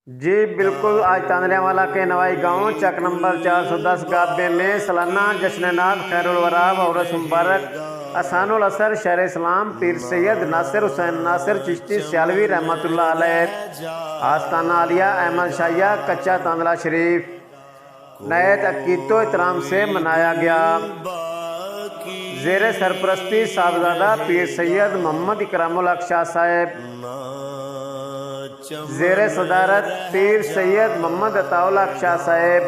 جی بالکل، آج تاندلے والا کے نوائی گاؤں چک نمبر 410 گابے میں سالانہ جشن ناد خیر الورا عورس مبارک احسان العصر شہر اسلام پیر سید ناصر حسین ناصر چشتی سیالوی رحمۃ اللہ علیہ آستانہ عالیہ احمد شاہیہ کچا تاندلہ شریف نہایت عقیدت و احترام سے منایا گیا۔ زیر سرپرستی صاحبزادہ پیر سید محمد اکرام الحق شاہ صاحب، زیر صدارت پیر سید محمد عطاء الحق شاہ صاحب،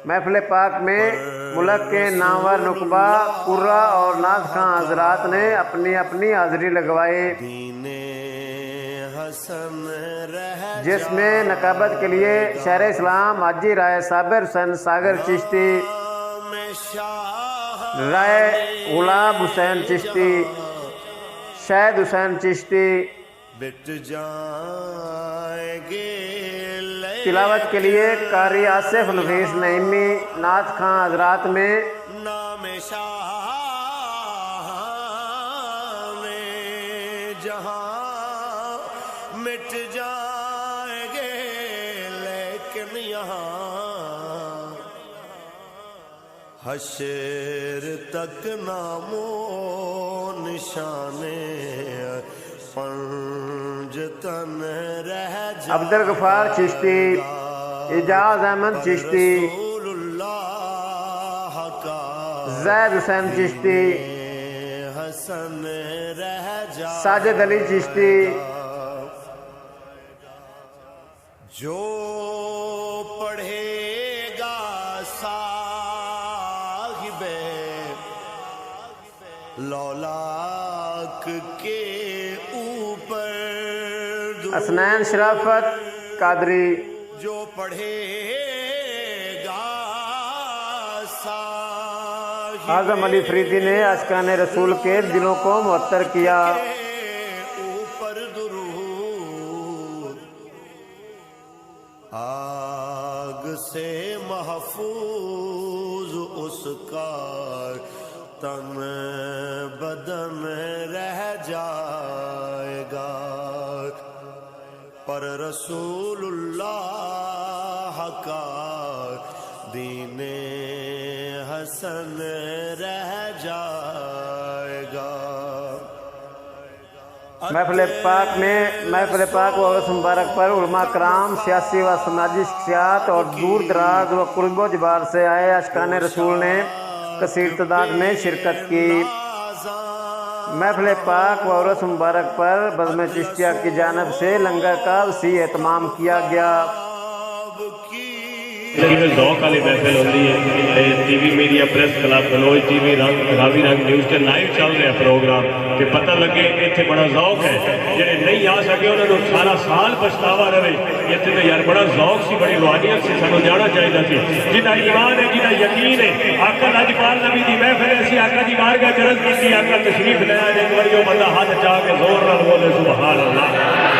محفل پاک میں ملک کے نامور نقبہ قرہ اور نعت خواں حضرات نے اپنی اپنی حاضری لگوائی، جس میں نقابت کے لیے شہر اسلام حاجی رائے صابر حسین ساگر چشتی، رائے غلام حسین چشتی، شہید حسین چشتی، تلاوت کے لیے قاری آصف نفیس نعیمی، نعت خواں حضرات میں جہاں مٹ جائیں گے لیکن یہاں حشر تک نام و نشانے پنجتن رہ جائے عبدالغفار چشتی، اعجاز احمد چشتی، زید حسین چشتی، حسن رہ جائے ساجد علی چشتی، جو پڑھے گا صاحب لولاک کے اوپر حسنین شرافت قادری، جو پڑھے گا صاحب اعظم علی فریدی نے عاشقان رسول کے دلوں کو معطر کیا۔ اوپر درود آگ سے محفوظ اس کا تن بدن رہ جائے گا، پر رسول اللہ کا دین حسن رہ جائے گا۔ محفل پاک و عرس مبارک پر علماء کرام، سیاسی و سماجی شخصیات اور دور دراز و قرب و جبار سے آئے عاشقان رسول نے کثیر تعداد میں شرکت کی۔ محفل پاک و عرس مبارک پر بزم چشتیہ کی جانب سے لنگر کا وسیع اہتمام کیا گیا۔ ذوق والی محفل ہوتی ہے، T V media press club Baloch T V رنگ راوی رنگ نیوز تے لائیو چل رہا پروگرام کہ پتہ لگے اتنے بڑا ذوق ہے، جڑے نہیں آ سکے انہوں نے سارا سال پچھتاوا رہے، اتنے تو یار بڑا ذوق سی، بڑی روحانیت سے سانو جانا چاہیے سی، جنہ ایمان ہے جنہ یقین ہے۔ آقا لاجپال نبی دی محفل ایسی آقا دی بارگاہ عرض کی، آقا تشریف لے آئے، ایک بار جو بندہ ہاتھ چاہ کے زور نال بولے سبحان اللہ۔